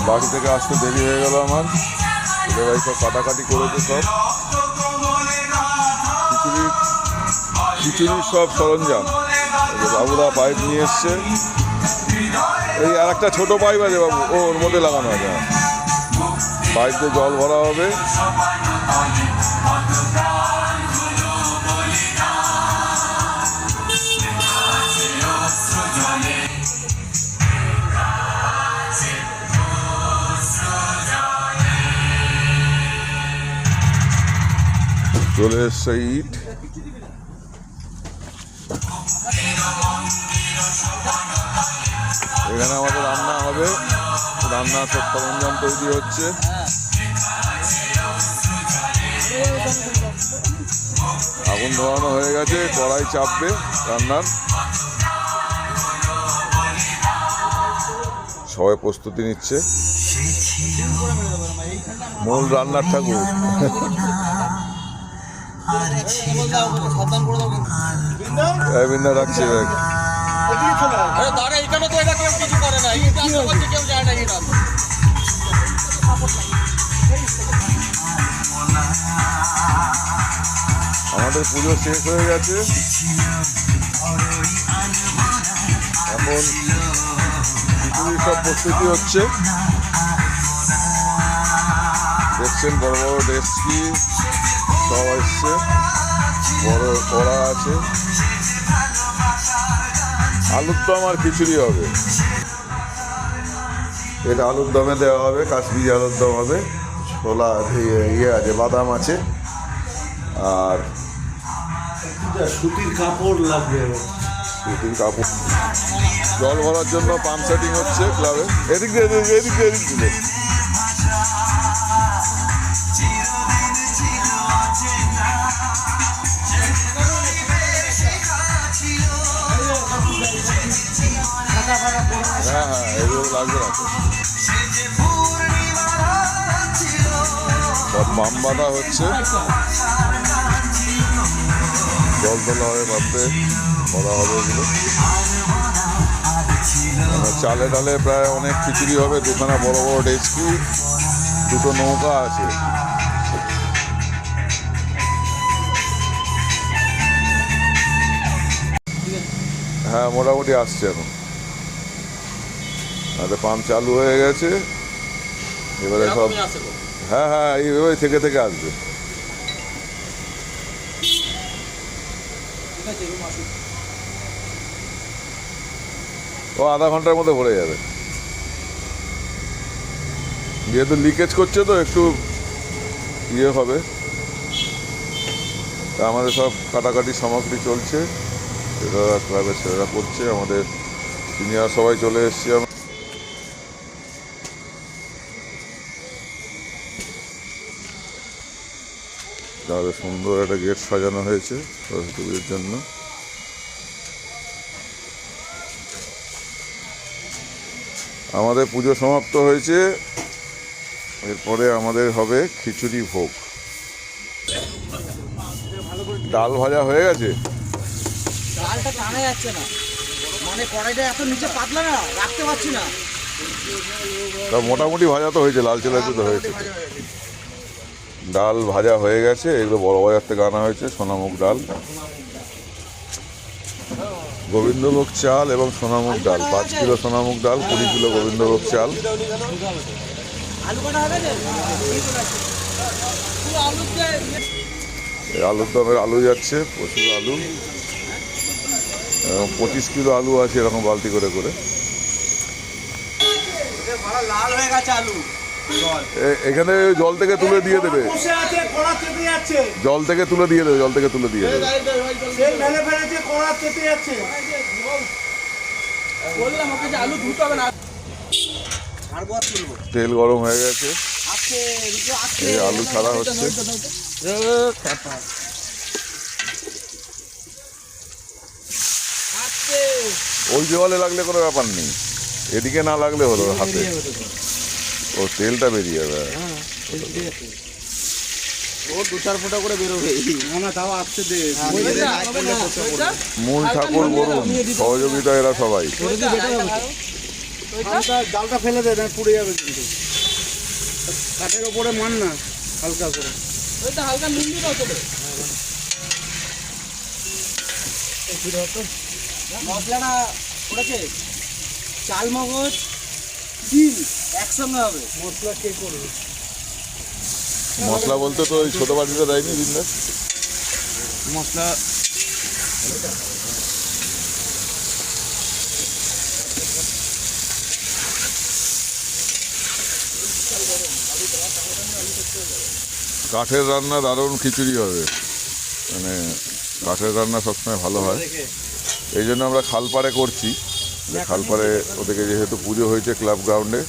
বাড়ি থেকে আসতে দেরি হয়ে গেল আমার। ভাই সব কাটাকাটি করেছে, সব খিচুড়ির সব সরঞ্জাম। বাবুদা পাইপ নিয়ে এসছে, এই আর একটা ছোটো পাইপ আছে বাবু, ওর মধ্যে লাগানো আছে। পাইপ দিয়ে জল ভরা হবে। চলে এসছে ইট। এখানে আমাদের রান্না হবে, রান্নার সব সরঞ্জাম তৈরি হচ্ছে। আগুন ধরানো হয়ে গেছে, কড়াই চাপবে রান্নার। সবাই প্রস্তুতি নিচ্ছে। মূল রান্নার ঠাকুর। বিন্দা রাখছে ব্যাগ। আমাদের পুজো শেষ হয়ে গেছে, এখন খিচুড়ির সব প্রস্তুতি হচ্ছে। দেখছেন বড় বড় ডেস্কি সব এসছে, বড় কড়া আছে। আলুর দম আর খিচুড়ি হবে। এটা আলুর দমে দেওয়া হবে, কাশ্মীরি আলুর দম হবে। ছোলা ইয়ে আছে, বাদাম আছে, আর সুতির কাপড় লাগবে। সুতির কাপড়। জল ভরার জন্য পাম্প সেটিং হচ্ছে ক্লাবে। এদিক দিয়ে এদিক দিয়ে এদিক দিলে। হ্যাঁ হ্যাঁ, এগুলো লাগবে না। সব মাম বাঁধা হচ্ছে, জল তোলা হবে, ভাবতে বলা হবে এগুলো। চালে ডালে প্রায় অনেক খিচুড়ি হবে। দুখানা বড় বড় ডেস্কি, দুটো নৌকা আছে। হ্যাঁ, মোটামুটি আসছে এখন। পাম্প চালু হয়ে গেছে এবারে সব। হ্যাঁ হ্যাঁ, এইভাবে থেকে থেকে আসবে। ও আধা ঘন্টার মধ্যে ভরে যাবে। যেহেতু লিকেজ করছে তো একটু ইয়ে হবে। আমাদের সব কাটাকাটি সামগ্রী চলছে, এটা ক্লাবের ছেলেরা করছে। আমাদের সিনিয়র সবাই চলে এসছি। তাহলে সুন্দর একটা গেট সাজানো হয়েছে সরস্বতী পুজোর জন্য। আমাদের পুজো সমাপ্ত হয়েছে, এরপরে আমাদের হবে খিচুড়ি ভোগ। ডাল ভাজা হয়ে গেছে। ডালটা টানা যাচ্ছে না, মানে কড়াইটা এত নিচে পাতলা না, রাখতে পারছি না। তা মোটামুটি ভাজা তো হয়েছে, লাল চেলা তো হয়েছে। ডাল ভাজা হয়ে গেছে। এগুলো বড় বাজার থেকে আনা হয়েছে, সোনামুখ ডাল, গোবিন্দভোগ চাল এবং সোনামুখ ডাল। 5 কিলো সোনামুখ ডাল, 20 কিলো গোবিন্দভোগ চাল। আলুর দমের আলু যাচ্ছে, প্রচুর আলু, এবং 25 কিলো আলু আছে এরকম বালতি করে করে। এখানে জল থেকে তুলে দিয়ে দেবে, জল থেকে তুলে দিয়ে দেবে, জল থেকে তুলে দিয়ে দেবে। তেল গরম হয়ে গেছে, এই আলু ছাড়া হচ্ছে। ওই জলে লাগলে কোনো ব্যাপার নেই, এদিকে না লাগলে হলো হাতে। ও তেলটা বেরিয়ে যাবে। ও 2-4 ফোঁটা করে বেরোবে না, তাও আসতে দে। মূল ঠাকুর বলুন, সহযোগিতা এরা সবাই। জালটা ফেলে দে, না পুড়ে যাবে কিন্তু। কাঠের ওপরে মান না, হালকা করে। ওইটা হালকা নুন দিও তোকে। মশলাটা করেছে চাল মগজ ডিম একসঙ্গে হবে। মশলা কে করবে? মশলা বলতে তো ওই ছোট বাটিটা দেয়নি বিন্দাস মশলা কাঠের রান্না দারুণ খিচুড়ি হবে, মানে কাঠের রান্না সবসময় ভালো হয়। এই জন্য আমরা খালপাড়ে করছি, যে খালপাড়ে ওদিকে যেহেতু পুজো হয়েছে ক্লাব গ্রাউন্ডে,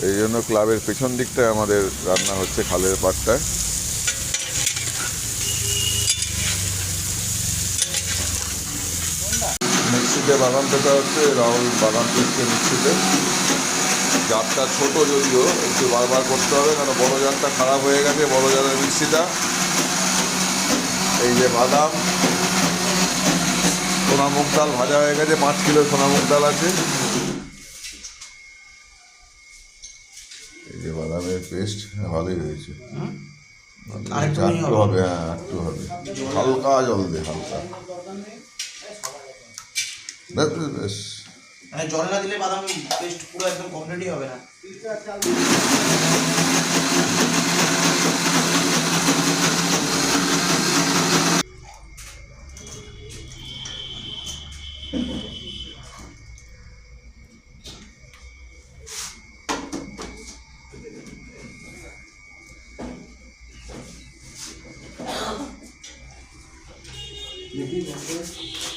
এই জন্য ক্লাবের পেছন দিকটায় আমাদের রান্না হচ্ছে খালের পাড়টায়। মিক্সিতে বাদাম পেটা হচ্ছে, রাহুল বাদাম পেটছে মিক্সিতে। জারটা ছোট যদিও একটু বারবার করতে হবে, কারণ বড় জারটা খারাপ হয়ে গেছে, বড় জারের মিক্সিটা। এই যে বাদাম, সোনা মুগ ডাল ভাজা হয়ে গেছে, 5 কিলো সোনা মুগ ডাল আছে। এই যে বাদামের পেস্ট ভালোই হয়েছে, একটু হবে, হ্যাঁ একটু হবে, হালকা জল দে, হালকা বেশ। জল না দিলে বাদাম পেস্ট পুরো একদম কমপ্লিটই হবে না।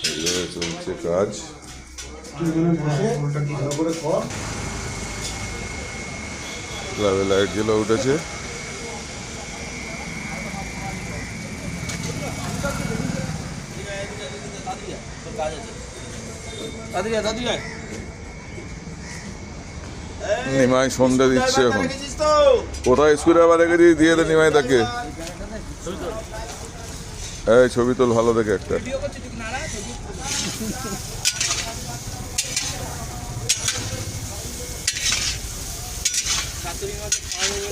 এইভাবে চলছে কাজ। ক্লাবে লাইট জ্বলে উঠেছে। নিমাই সন্ধ্যে দিচ্ছে এখন। কোথায় স্কুলে আবার রেখে দিয়ে দে নিমাই তাকে। এই ছবি তোল ভালো দেখে একটা।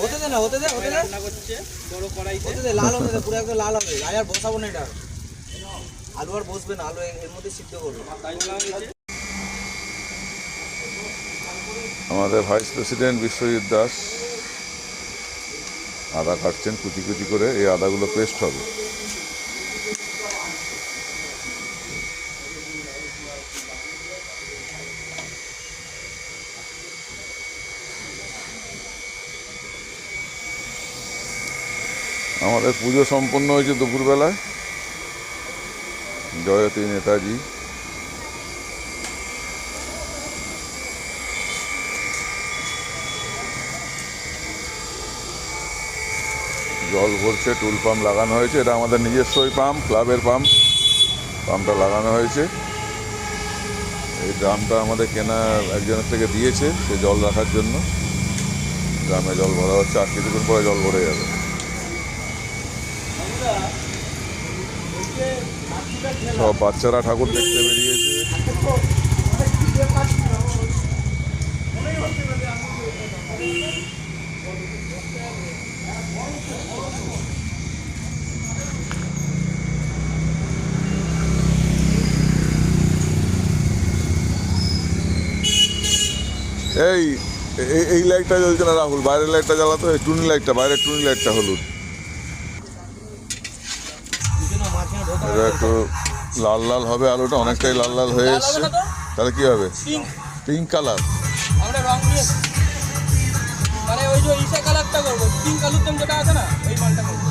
হতে দে না, হতে দে, হতে দে। রান্না করছে বড় কড়াইতে। হতে দে, লাল হতে দে, পুরো একদম লাল হবে। আর বসাবো না এটা। আলু আর বসবে না, আলু এর মধ্যে সিদ্ধ করবে। আমাদের ভাইস প্রেসিডেন্ট বিশ্বজিৎ দাস আদা কাটছেন কুচি কুচি করে। এই আদাগুলো পেস্ট হবে। আমাদের পুজো সম্পন্ন হয়েছে দুপুরবেলায়। জয়তী নেতাজি, জল ভরছে, টুল পাম্প লাগানো হয়েছে। এটা আমাদের নিজস্বই পাম্প, ক্লাবের পাম্প। পাম্পটা লাগানো হয়েছে। এই ড্রামটা আমাদের কেনা একজনের থেকে দিয়েছে, সে জল রাখার জন্য। ড্রামে জল ভরা হচ্ছে, আর কিছুক্ষণ পরে জল ভরে যাবে। সব বাচ্চারা ঠাকুর দেখতে বেরিয়েছে। এই এই লাইটটা জ্বলছে না রাহুল, বাইরের লাইটটা জ্বালাতো, এই টুনি লাইটটা, বাইরের টুনি লাইটটা হলুদ। এটা একটু লাল লাল হবে, আলুটা অনেকটাই লাল লাল হয়ে এসছে। তাহলে কি হবে? Pink colour. আমরা রং দিয়ে মানে ওই যে ইসা কালারটা করব, পিঙ্ক আলুর দম যেটা আছে না, ওই মালটা করব।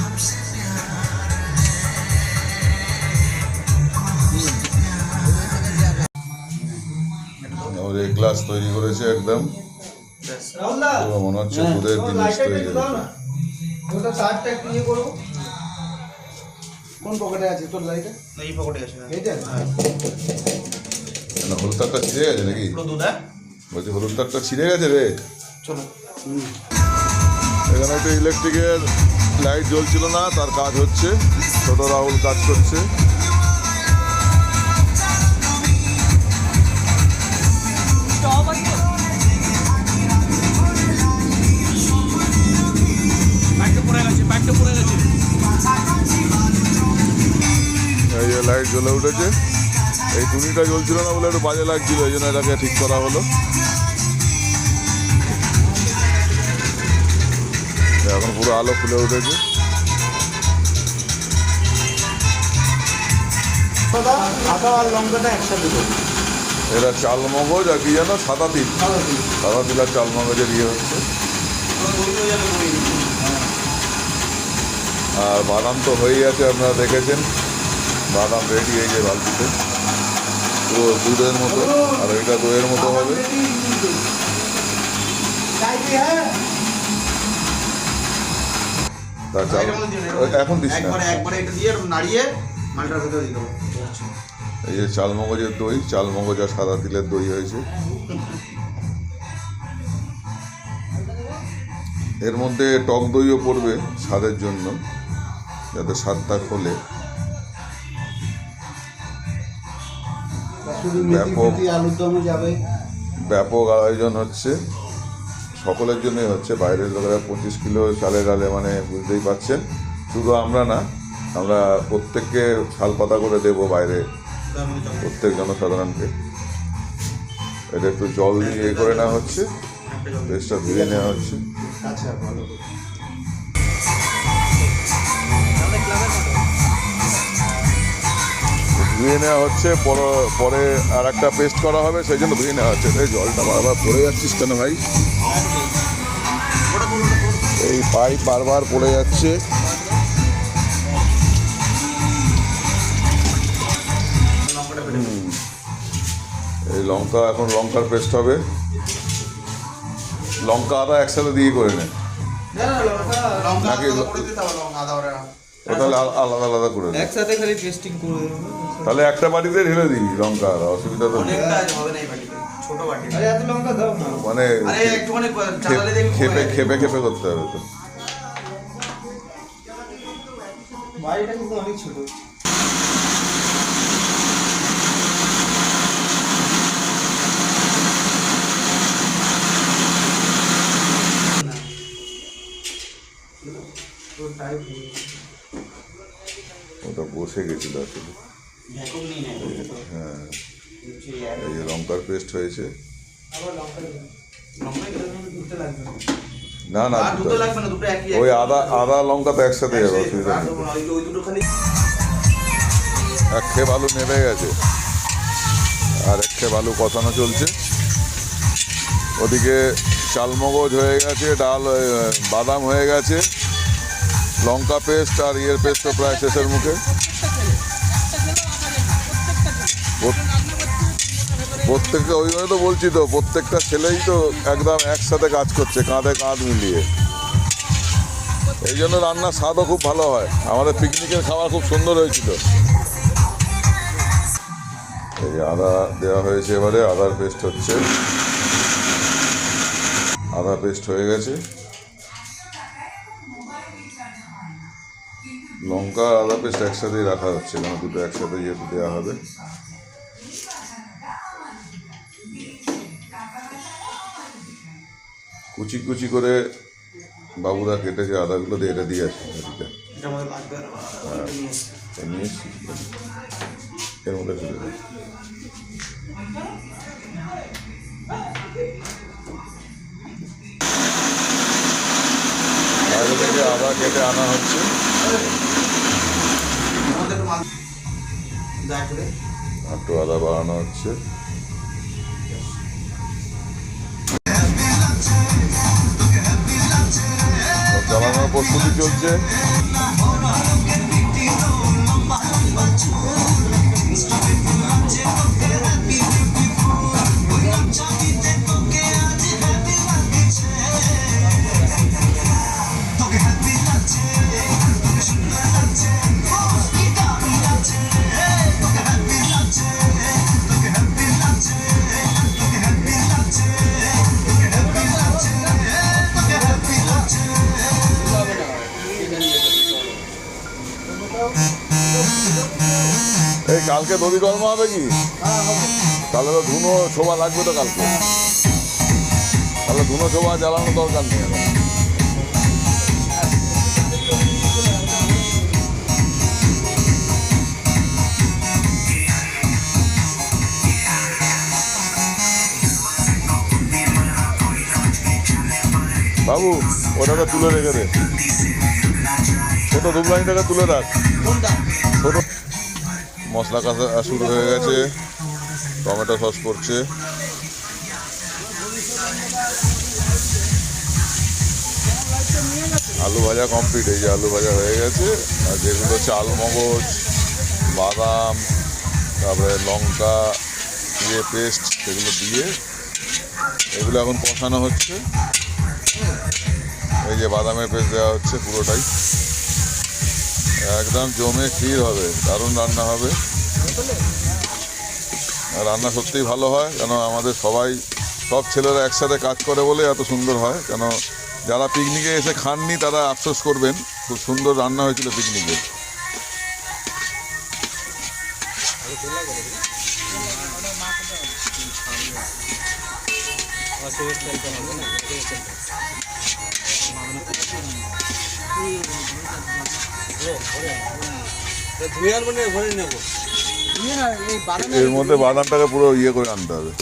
ওর এই গ্লাস তৈরি করেছে একদম, পুরো মনে হচ্ছে দুধের জিনিস তৈরি করেছে। ওটা চারটা একটু ইয়ে করব। কোন পকেটে আছে তোর লাইটে? এই পকেটে আছে। এইটা? হলুদ তারটা ছিঁড়ে গেছে নাকি? পুরো দুধ। বলছি হলুদ তারটা ছিঁড়ে গেছে রে। চলো। এখানে একটা ইলেকট্রিকের লাইট জ্বলছিল না, তার কাজ হচ্ছে। ছোট রাহুল কাজ করছে। জ্বলে উঠেছে। এই টুনিটা জ্বলছিল না বলে একটু বাজে লাগছিল, এই জন্য এটাকে ঠিক করা হলো। এখন পুরো আলো ফুলে উঠেছে। আদা আর লঙ্কাটা একসাথে দেবো। এরা চাল মগজ আর কি যেন সাদা তিল, সাদা তিল আর চাল মগজের ইয়ে হচ্ছে। আর বাদাম তো হয়েই আছে, আপনারা দেখেছেন বাদাম রেডি এই যে বালতিতে, পুরো দুধের মতো। আর এটা দইয়ের মতো হবে। তার চাল এখন দিস না, একবারে এটা দিয়ে নাড়িয়ে মালটার ভেতরে দিয়ে দেবো। এই যে চাল মগজের দই, চাল মগজ আর সাদা তিলের দই হয়েছে। এর মধ্যে টক দইও পড়বে স্বাদের জন্য, যাতে স্বাদটা খোলে। ব্যাপক আয়োজন হচ্ছে, সকলের জন্যই হচ্ছে। বাইরের লোকেরা 25 কিলো চালের ডালে, মানে বুঝতেই পারছেন। শুধু আমরা না, আমরা প্রত্যেককে শাল পাতা করে দেবো বাইরে, প্রত্যেক জনসাধারণকে। এটা একটু জল দিয়ে করে নেওয়া হচ্ছে, বেশটা ধুয়ে নেওয়া হচ্ছে। ধুয়ে নেওয়া হচ্ছে, পরে আর একটা পেস্ট করা হবে, সেই জন্য ধুয়ে নেওয়া হচ্ছে। এই জলটা বারবার পড়ে যাচ্ছিস কেন ভাই? এই পাইপ বারবার পড়ে যাচ্ছে। এই লঙ্কা, এখন লঙ্কার পেস্ট হবে। লঙ্কা আদা একসাথে দিয়ে করে নেন নাকি? তাহলে আলাদা আলাদা করে দিই, একসাথে খালি পেস্টিং করে দেবো। তাহলে একটা বাটিতে ঢেলে দিই লঙ্কা আদা, অসুবিধা তো নেই। ছোট বাটি আরে এত লঙ্কা দাও না, মানে একটুখানি চালালে দেখবি খেপে খেপে খেপে করতে হবে তো। বাড়িটা কিন্তু অনেক ছোট। ওটা বসে গেছিল আসলে। হ্যাঁ, এই যে লঙ্কার পেস্ট হয়েছে। না না, ওই আদা আদা লঙ্কা তো একসাথে যাবে, অসুবিধা নেই। এক খেপ আলু নেমে গেছে, আর এক খেপ আলু কষানো চলছে। ওদিকে চালমগজ হয়ে গেছে, ডাল বাদাম হয়ে গেছে, লঙ্কা পেস্ট আর ইয়ের পেস্টও প্রায় শেষের মুখে। প্রত্যেকটা, ওই জন্য তো বলছি তো, প্রত্যেকটা ছেলেই তো একদম একসাথে কাজ করছে, কাঁধে কাঁধ মিলিয়ে। এই জন্য রান্নার স্বাদও খুব ভালো হয়। আমাদের পিকনিকের খাবার খুব সুন্দর হয়েছিল। এই যে আদা দেওয়া হয়েছে, এবারে আদার পেস্ট হচ্ছে। আদা পেস্ট হয়ে গেছে, লঙ্কা আর আদা পেস্ট একসাথেই রাখা হচ্ছে, কারণ দুটো একসাথে যেহেতু দেওয়া হবে। কুচি কুচি করে বাবুদা কেটেছে আদাগুলো দিয়ে, এটা দিয়ে আসে বাড়িতে। হ্যাঁ, এর মধ্যে ফেলে দেয়। বাইরে থেকে আদা কেটে আনা হচ্ছে। একটু আদা বাড়ানো হচ্ছে। জ্বালানোর প্রস্তুতি চলছে। এই কালকে দড়ি কর্ম হবে কি? তাহলে তো ধুনো ছোবা লাগবে তো কালকে, তাহলে ধুনো ছোবা জ্বালানো দরকার নেই। বাবু ওটাকে তুলে রেখে দে, ছোটো দুবলাইটাকে তুলে রাখ। কোনটা? ছোটো মশলা কষা শুরু হয়ে গেছে, টমেটো সস পড়ছে। আলু ভাজা কমপ্লিট, এই যে আলু ভাজা হয়ে গেছে। আর যেগুলো চাল মগজ, বাদাম, তারপরে লঙ্কা দিয়ে পেস্ট, সেগুলো দিয়ে এগুলো এখন কষানো হচ্ছে। এই যে বাদামের পেস্ট দেওয়া হচ্ছে পুরোটাই, একদম জমে ক্ষীর হবে, দারুণ রান্না হবে। আর রান্না সত্যিই ভালো হয়, কেন আমাদের সব ছেলেরা একসাথে কাজ করে বলে এত সুন্দর হয়। কেন যারা পিকনিকে এসে খাননি তারা আফসোস করবেন, খুব সুন্দর রান্না হয়েছিল পিকনিকে। এর মধ্যে বাদামটাকে পুরো ইয়ে করে আনতে হবে।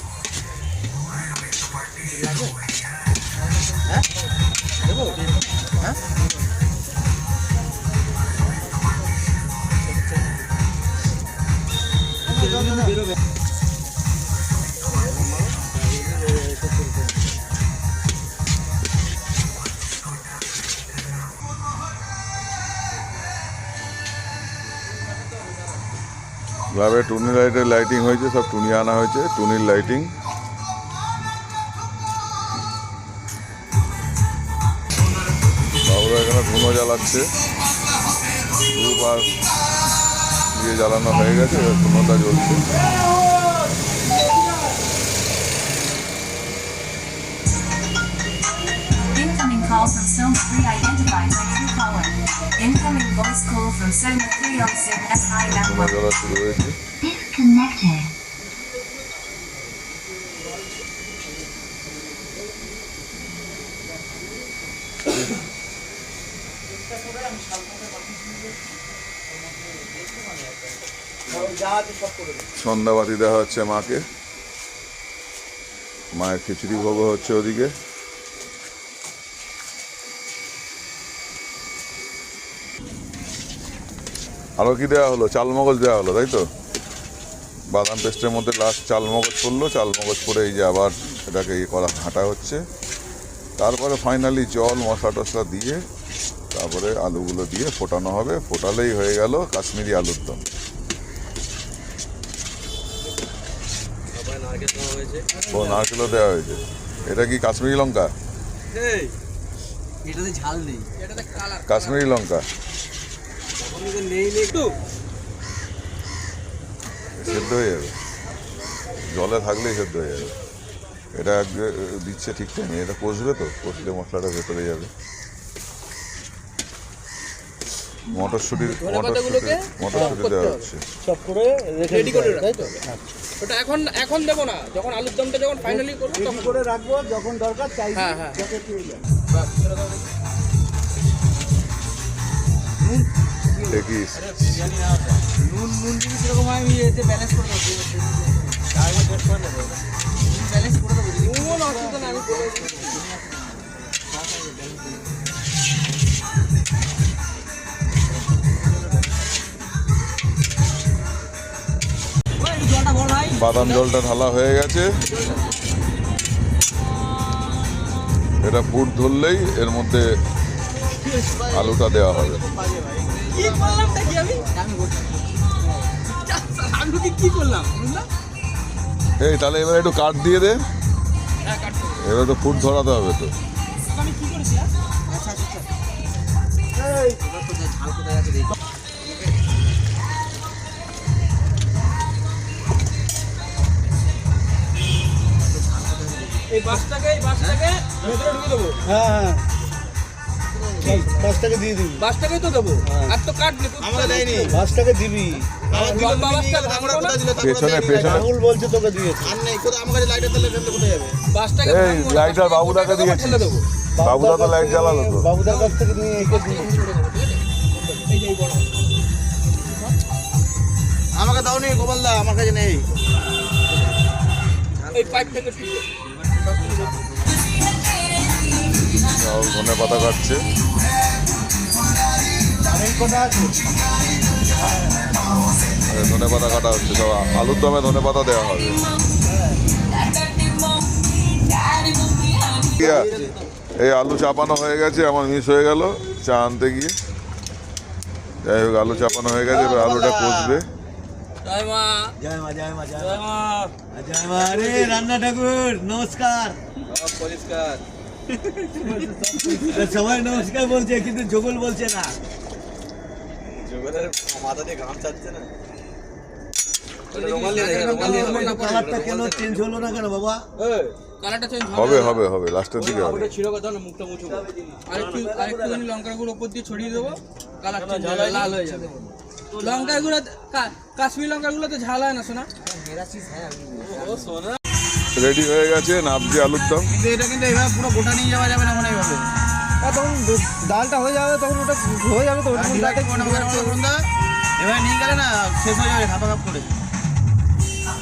ভাবে টুনি লাইটের লাইটিং হয়েছে, সব টুনি আনা হয়েছে, টুনির লাইটিং। বাবুরা এখানে ধুনো জ্বালাচ্ছে, ধূপ আর দিয়ে জ্বালানো হয়ে গেছে, ধুনোটা জ্বলছে। Incoming call from Soma 3 identified by true caller. Incoming voice call from Soma 3 on Soma SI ধুনো network. জ্বলা শুরু হয়েছে। Disconnected. সন্ধ্যাবাতি দেওয়া হচ্ছে মাকে, মায়ের খিচুড়ি ভোগ হচ্ছে ওদিকে। আরও কি দেওয়া হলো? চাল মগজ দেওয়া হলো, তাই তো? বাদাম পেস্টের মধ্যে লাস্ট চাল মগজ পড়লো, চাল মগজ পরে এই যে আবার এটাকে ইয়ে করা ঘাঁটা হচ্ছে। তারপরে ফাইনালি জল মশলা টশলা দিয়ে তারপরে আলুগুলো দিয়ে ফোটানো হবে, ফোটালেই হয়ে গেল কাশ্মীরি আলুর দম। ও নারকেলও দেওয়া হয়েছে। এটা কি কাশ্মীরি লঙ্কা? এটাতে ঝাল নেই, কাশ্মীরি লঙ্কা নেই একটু সেদ্ধ হয়ে যাবে, জলে থাকলেই সেদ্ধ হয়ে যাবে। এটা দিচ্ছে ঠিক টাইমে, এটা কষবে তো, কষলে মশলাটা ভেতরে যাবে। মটরশুঁটি দেওয়া হচ্ছে। সব করে রেডি করে রাখ। তাই তো ওটা এখন দেবো না, যখন আলুর দমটা যখন ফাইনালি করবো রেডি করে রাখবো, যখন দরকার চাই হ্যাঁ, হ্যাঁ। যাতে পেয়ে যায়। দেখিস নুন যদি সেরকম হয় আমি এতে ব্যালেন্স করে দেবো, ব্যালেন্স করে দেবো। নুন অসুবিধা না, আমি বলে দিচ্ছি। জলটা বড় ভাই, বাদাম জলটা ঢালা হয়ে গেছে। এটা ফুট ধরলেই এর মধ্যে আলুটা দেওয়া হবে। কি করলাম নাকি আমি কি করলাম এই তাহলে এবার একটু কাঠ দিয়ে দে, হ্যাঁ কাটতে এবার একটু ফুট ধরাতে হবে তো। আমি কি করেছি? আচ্ছা আচ্ছা, এই ঝাল কোথায় আছে দেখি। এই বাসটাকে ভেতরে ঢুকে দেবো। হ্যাঁ বাসটাকে দিয়ে দিবি, বাসটাকেই তো দেবো, আর তো কাটলে আমাকে দেয়নি। বাসটাকে দিবি। লম্বা বাসটা আমরা কোথায় দিলে পেছনে পেছনে রাহুল বলছে তোকে দিয়েছে। আর নেই কোথায়, আমার কাছে লাইটের তেলে ফেলতে কোথায় যাবে? বাসটাকে এই লাইটার বাবুদাকে দিয়েছি, ফেলে দেবো। বাবুদা তো লাইট জ্বালালো তো। বাবুদার কাছ থেকে নিয়ে একে দিবি। এই যে এই বড় আমাকে দাও নি গোপাল দা, আমার কাছে নেই। এই পাইপ থেকে বাবু ধনে পাতা কাটছে। ধনে পাতা কাটা হচ্ছে, সব আলুর দমে ধনে পাতা দেওয়া হবে। এই আলু চাপানো হয়ে গেছে, আমার মিস হয়ে গেল চা আনতে গিয়ে। যাই হোক, আলু চাপানো হয়ে গেছে, এবার আলুটা কষবে। জয় মা জয় মা জয় মা জয় মা। আরে রান্না ঠাকুর নমস্কার। পরিষ্কার সবাই নমস্কার বলছে, কিন্তু যোগল বলছে না। জোগাড়ের মাথা দিয়ে ঘাম চাচ্ছে না। কালারটা কেন চেঞ্জ হলো না কেন বাবা? কালারটা চেঞ্জ হবে হবে হবে, লাস্টের দিকে হবে। ওটা ছিল কথা না, মুখটা মুছবো। আরেকটুখানি লঙ্কার গুঁড়ো উপর দিয়ে ছড়িয়ে দেবো, কালার চেঞ্জ হবে, লাল হয়ে যাবে। লঙ্কার গুঁড়ো কাশ্মীর লঙ্কার গুঁড়ো তো ঝাল হয় না শোনা। ও সোনা, রেডি হয়ে গেছে, নাবজি আলুর দম। কিন্তু এটা কিন্তু এবার পুরো গোটা নিয়ে যাওয়া যাবে না মনে হবে। তখন ডালটা হয়ে যাবে, তখন ওটা হয়ে যাবে তো। এবার নিয়ে গেলে না শেষ হয়ে যাবে খাপা খাপ করে।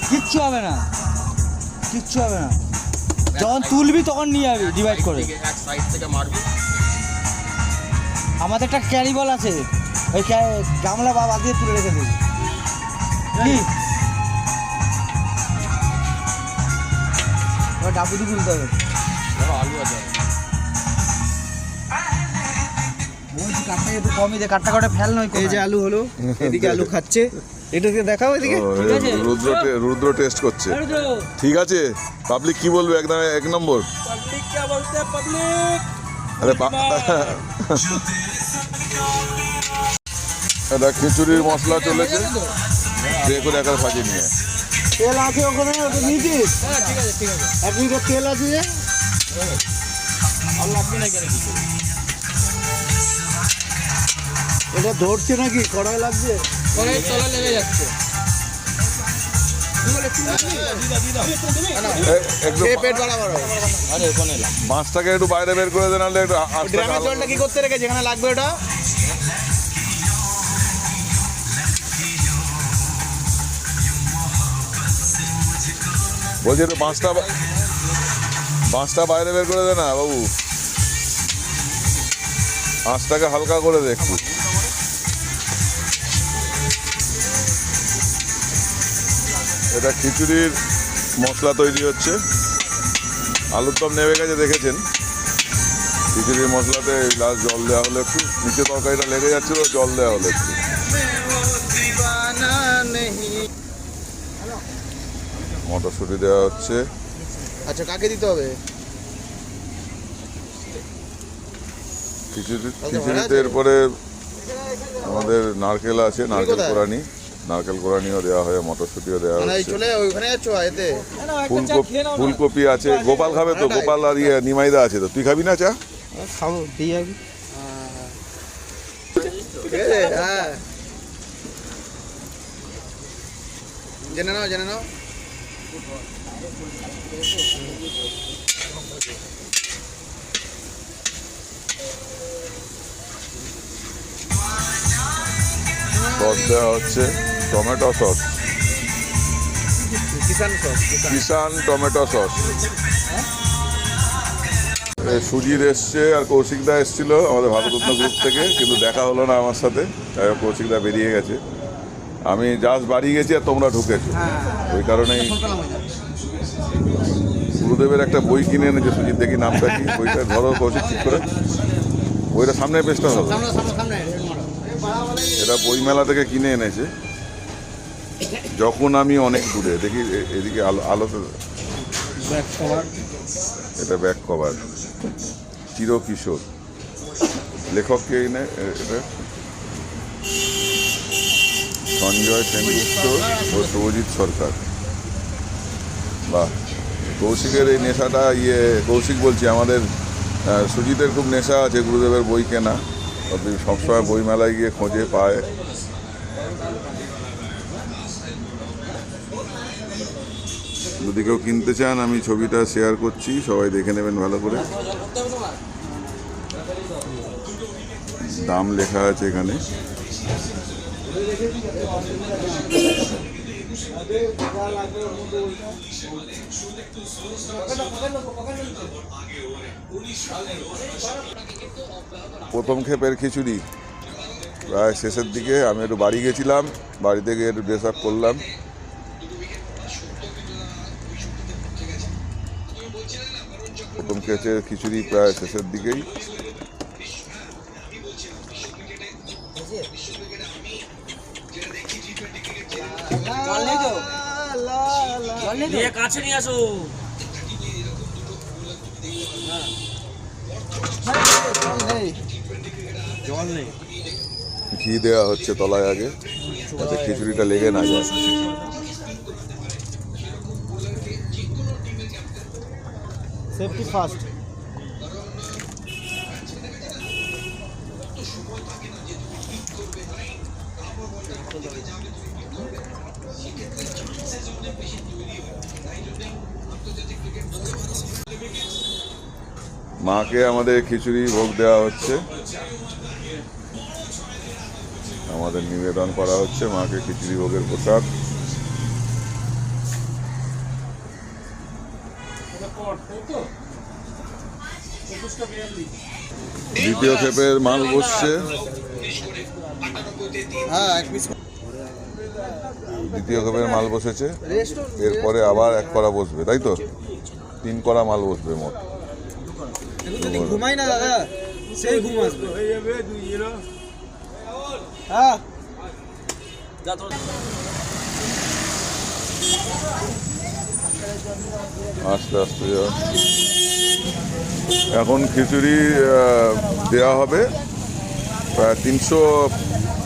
কিচ্ছু হবে না, কিচ্ছু হবে না। যখন তুলবি তখন নিয়ে যাবি ডিভাইড করে। এক সাইড থেকে মারবি। আমাদের একটা ক্যারি বল আছে, ওই গামলা বা দিয়ে তুলে রেখে দিবি। কি এবার ডাবু দিয়ে তুলতে হবে। আলু আছে, বলছি কাঠটা একটু কমই দে, কাঠটা করে ফেল নয়। এই যে আলু হলো, এদিকে আলু খাচ্ছে, এটাকে দেখাও এদিকে। ও, রুদ্র টেস্ট করছে। ঠিক আছে, পাবলিক কি বলবে? একদম এক নম্বর। পাবলিক কে বলতে পাবলিক। আরে এটা খিচুড়ির মশলা চলেছে, ট্রে করে একার ভাজি নিয়ে। তেল আছে ওখানে, ওটা নিয়েছিস? হ্যাঁ ঠিক আছে ঠিক আছে। 1 লিটার তেল আছে। আর লাগবে না কেন কিছু। এটা ধরছে নাকি? কড়াই লাগছে? কড়াই তলা লেগে যাচ্ছে। একটু পেট বাড়াবার আরে ওখানে লাগ। মাছটাকে একটু বাইরে বের করে দেন, নাহলে একটু আস্তে ড্রামের জলটা কি করতে রেখে যেখানে লাগবে ওটা। বলছি একটু মাছটা বাইরে বের করে দে না বাবু, আঁচটাকে হালকা করে দে একটু। এটা খিচুড়ির মশলা তৈরি হচ্ছে। আলুর দম নেমে গেছে দেখেছেন। খিচুড়ির মশলাতে লাস্ট জল দেওয়া হলো একটু, নিচে তরকারিটা লেগে যাচ্ছিল, জল দেওয়া হলো একটু। মটরশুঁটি দেওয়া হচ্ছে। আচ্ছা, কাকে দিতে হবে? খিচুড়িতে এরপরে আমাদের নারকেল আছে, নারকেল কোরানিও দেওয়া হয়, মটরশুঁটিও দেওয়া হচ্ছে। চলে ওইখানে যাচ্ছ এতে। ফুলকপি আছে। গোপাল খাবে তো? গোপাল আর নিমাইদা আছে তো, তুই খাবি না চা? খাবো, দিয়ে যাবি। ঠিক আছে, হ্যাঁ জেনে নাও। সস দেওয়া হচ্ছে, টমেটো সস, কিষান টমেটো সস। সুজির এসছে, আর কৌশিকদা এসছিল আমাদের ভারতরত্ন গ্রুপ থেকে, কিন্তু দেখা হলো না আমার সাথে। তাই কৌশিকদা বেরিয়ে গেছে, আমি জাস্ট বাড়ি গেছি আর তোমরা ঢুকেছো। ওই কারণেই গুরুদেবের একটা বই কিনে এনেছে সুজিত, দেখি নামটা কি বইটা, ধরো কৌশিক ঠিক করে বইটা সামনে পেজটা হলো। এটা বইমেলা থেকে কিনে এনেছে, যখন আমি অনেক দূরে। দেখি এদিকে আলোতে, এটা ব্যাক কভার, চিরকিশোর। লেখক কে এটা? সঞ্জয় সেনগুপ্ত ও সৌজিৎ সরকার। বাহ, কৌশিকের এই নেশাটা, কৌশিক বলছি, আমাদের সুজিতের খুব নেশা আছে গুরুদেবের বই কেনা। সবসময় বইমেলায় গিয়ে খোঁজে পায়। যদি কেউ কিনতে চান, আমি ছবিটা শেয়ার করছি, সবাই দেখে নেবেন ভালো করে। দাম লেখা আছে এখানে। প্রথম ক্ষেপের খিচুড়ি প্রায় শেষের দিকে। আমি একটু বাড়ি গেছিলাম, বাড়ি থেকে একটু ড্রেস আপ করলাম। প্রথম ক্ষেপের খিচুড়ি প্রায় শেষের দিকেই। জল নেই তো? জল নেই তো? কাছে নিয়ে আসো। জল নেই। ঘি দেওয়া হচ্ছে তলায় আগে, যাতে খিচুড়িটা লেগে না যায়। Safety first. মাকে আমাদের খিচুড়ি ভোগ দেওয়া হচ্ছে, আমাদের নিবেদন করা হচ্ছে মাকে খিচুড়ি ভোগের প্রসাদ। দ্বিতীয় ক্ষেপের মাল বসছে, হ্যাঁ, এক পিস। দ্বিতীয় ক্ষেপের মাল বসেছে, এরপরে আবার এক কড়া বসবে, তাই তো? 3 কড়া মাল বসবে মোট। যদি ঘুমাই না দাদা, সেই ঘুম আসবে। হ্যাঁ, আস্তে আস্তে যাও। এখন খিচুড়ি দেওয়া হবে। প্রায় 300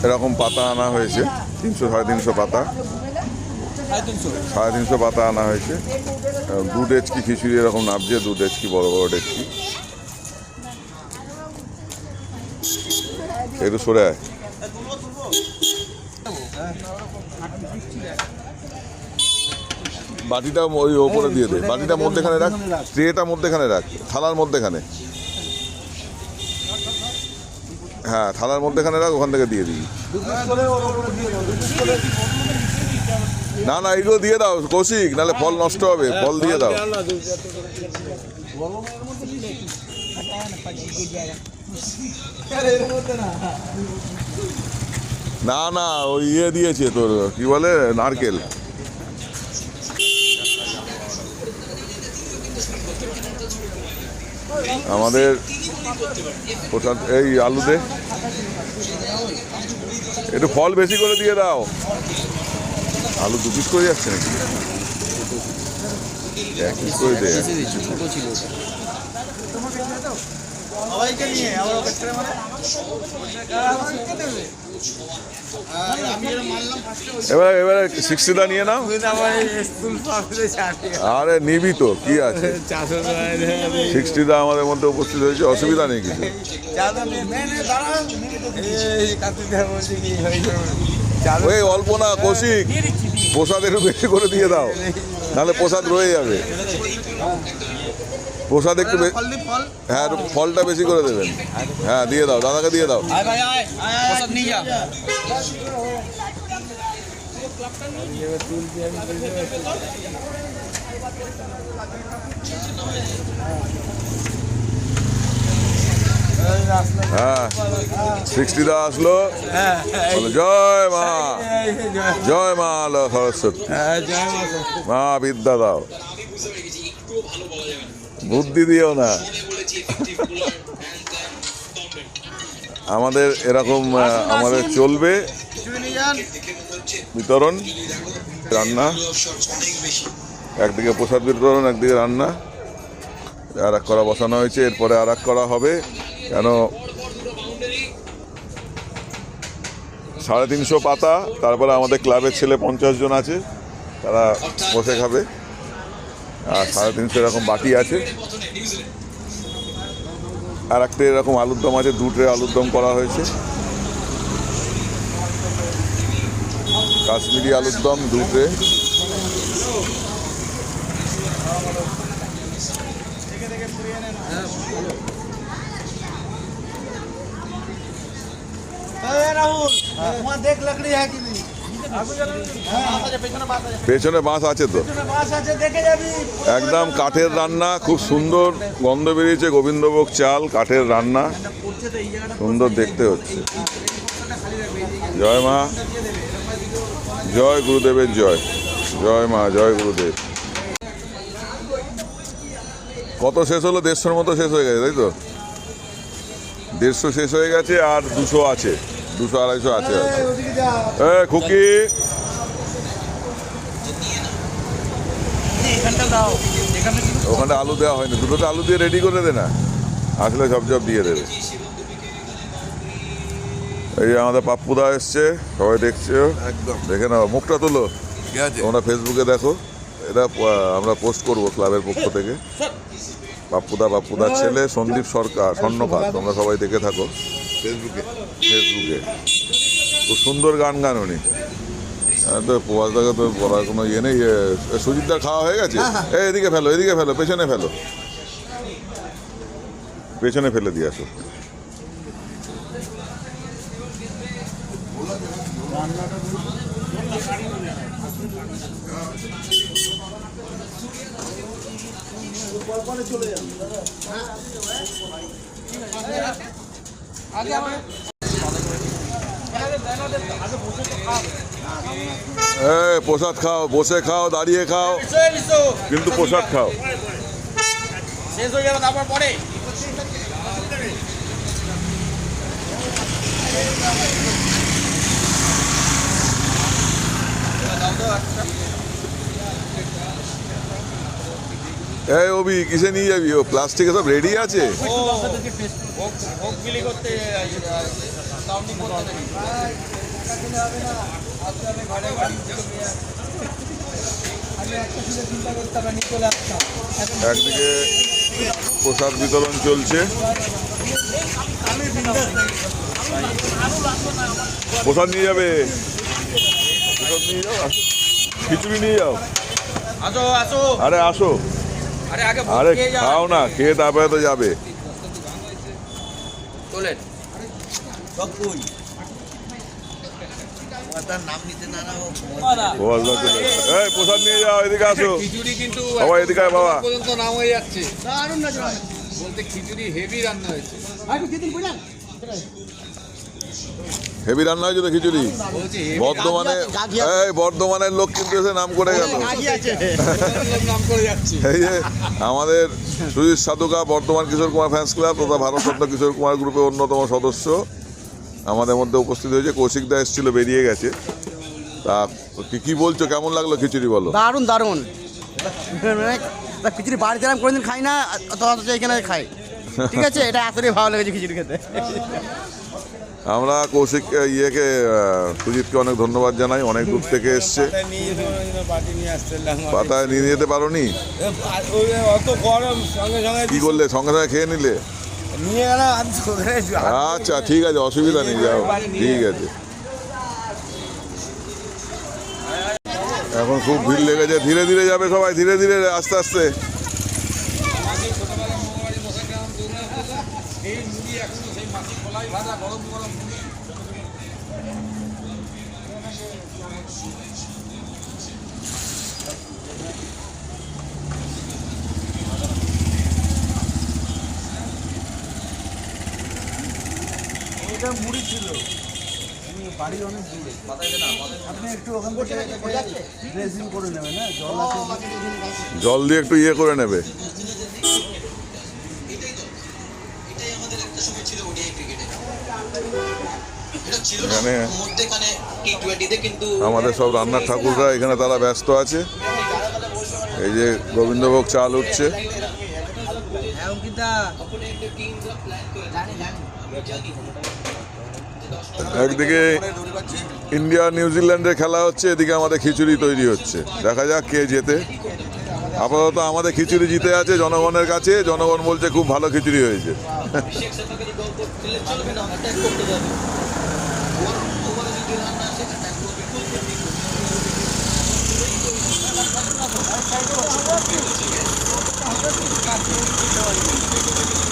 এরকম পাতা আনা হয়েছে, 300-350 পাতা, 350 পাতা আনা হয়েছে। 2 ডেচকি খিচুড়ি এরকম নাবছে, 2 ডেচকি, বড় বড় ডেচকি। একটু সরে আয়। বাটিটা ওই ওপরে দিয়ে দে, বাটিটা মধ্যেখানে রাখ, ট্রেটা মধ্যেখানে রাখ, থালার মধ্যেখানে। হ্যাঁ, থালার মধ্যেখানে রাখ, ওখান থেকে দিয়ে দিবি। না না, এইগুলো দিয়ে দাও কৌশিক, নাহলে ফল নষ্ট হবে, ফল দিয়ে দাও। না না, ওই ইয়ে দিয়েছে তোর, কি বলে, নারকেল। আমাদের প্রসাদ এই আলু দে, একটু ফল বেশি করে দিয়ে দাও। আলু 2 পিস করে যাচ্ছে নাকি? 1 পিস করে দে। সবাইকে নিয়ে আবার পেট্রে মানে এবারে 60টা নিয়ে নাও। আরে নিবি তো, কি আছে, 60টা আমাদের মধ্যে উপস্থিত হয়েছে, অসুবিধা নেই কিছু। ওই অল্প না কৌশিক, প্রসাদ একটু বেশি করে দিয়ে দাও, নাহলে প্রসাদ রয়ে যাবে। প্রসাদ একটু হ্যাঁ, একটু ফলটা বেশি করে দেবেন। হ্যাঁ, দিয়ে দাও, দাদাকে দিয়ে দাও। প্রসাদ নিয়ে যা। হ্যাঁ, 60টা আসলো, বলো জয় মা, জয় মা সরস্বতী, মা বিদ্যা দাও, বুদ্ধি দিও না। আমাদের এরকম আমাদের চলবে বিতরণ, রান্না, একদিকে প্রসাদ বিতরণ, একদিকে রান্না। আর এক করা বসানো হয়েছে, এরপরে আর এক করা হবে, কেন 350 পাতা। তারপরে আমাদের ক্লাবের ছেলে 50 জন আছে, তারা বসে খাবে। আর 350 এরকম বাটি আছে। আর একটা এরকম আলুর দম আছে, 2 ট্রে আলুর দম করা হয়েছে, কাশ্মীরি আলুর দম 2 ট্রে। राहुल वहाँ देख लकड़ी है कि नहीं? পেছনে বাঁশ আছে তো একদম কাঠের রান্না, খুব সুন্দর গন্ধ বেরিয়েছে। গোবিন্দভোগ চাল, কাঠের রান্না, সুন্দর দেখতে হচ্ছে। জয় মা, জয় গুরুদেবের জয়, জয় মা, জয় গুরুদেব। কত শেষ হলো? 150-র মতো শেষ হয়ে গেছে, তাই তো? 150 শেষ হয়ে গেছে, আর 200 আছে, 200-250 আছে। খুকি, ওখানটা আলু দেওয়া হয়নি, দুটোতে আলু দিয়ে রেডি করে দে না, আসলে ঝপঝপ দিয়ে দেবে। এই যে আমাদের পাপ্পুদা এসছে, সবাই দেখছে, একদম দেখে নাও, মুখটা তোলো, তোমরা ফেসবুকে দেখো, এটা আমরা পোস্ট করব ক্লাবের পক্ষ থেকে। পাপ্পুদার ছেলে সন্দীপ সরকার, স্বর্ণকার, তোমরা সবাই দেখে থাকো ফেসবুকে। খুব সুন্দর গান উনি। তো প্রভাসদাকে তো বলার কোনো ইয়ে নেই। সুজিতদার খাওয়া হয়ে গেছে? এদিকে ফেলো, পেছনে ফেলো, পেছনে ফেলে দিয়ে আসো। প্রসাদ খাও, বসে খাও, দাঁড়িয়ে খাও, কিন্তু প্রসাদ খাও। শেষ হয়ে যাবে তারপর পরে। এই অভি, কিসে নিয়ে যাবি? ও প্লাস্টিকে সব রেডি আছে। একদিকে প্রসাদ বিতরণ চলছে, প্রসাদ নিয়ে যাবে, খিচুড়ি নিয়ে যাও। আরে আসো, আরে খাও না, খেয়ে তারপরে তো যাবে। প্রসাদ নিয়ে যাও, এদিকে আসো বাবা, এদিকে আয় বাবা। নাম হয়ে যাচ্ছে বলতে খিচুড়ি হেভি রান্না হয়েছে। হেভি রান্না হয়েছে তো খিচুড়ি। বর্ধমানের লোক কিন্তু এসে নাম করে গেল। নাম করে যাচ্ছে। এই যে আমাদের সুজিত সাধুকা, বর্ধমান কিশোর কুমার ফ্যান্স ক্লাব তথা ভারতরত্ন কিশোর কুমার গ্রুপের অন্যতম সদস্য আমাদের মধ্যে উপস্থিত হয়েছে। কৌশিকদা এসেছিল, বেরিয়ে গেছে। তা কি বলছো, কেমন লাগলো খিচুড়ি বলো? দারুণ খিচুড়ি বাড়িতে আমি কোনোদিন খাই না, অথচ এখানে খাই। ঠিক আছে, এটা আসলে ভালো লেগেছে খিচুড়ি খেতে। আমরা কৌশিক সুজিতকে অনেক ধন্যবাদ জানাই, অনেক দূর থেকে এসছে। পাতায় নিয়ে যেতে পারো নি? কি করলে, সঙ্গে সঙ্গে খেয়ে নিলে? আচ্ছা ঠিক আছে, অসুবিধা নেই, যাও, ঠিক আছে। এখন খুব ভিড় লেগেছে, ধীরে ধীরে যাবে সবাই, ধীরে ধীরে, আস্তে আস্তে। মুড়ি ছিল, বাড়ি অনেক দূরে, আপনি একটু ওখান থেকে ড্রেসিং করে নেবেন। হ্যাঁ, জল আছে, জল দিয়ে একটু ইয়ে করে নেবে। এখানে আমাদের সব রান্নার ঠাকুররা এখানে তারা ব্যস্ত আছে। এই যে গোবিন্দভোগ চাল উঠছে। একদিকে ইন্ডিয়া নিউজিল্যান্ডের খেলা হচ্ছে, এদিকে আমাদের খিচুড়ি তৈরি হচ্ছে। দেখা যাক কে জেতে। আপাতত আমাদের খিচুড়ি জিতে আছে জনগণের কাছে। জনগণ বলছে খুব ভালো খিচুড়ি হয়েছে।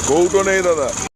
কৌটো নেই দাদা।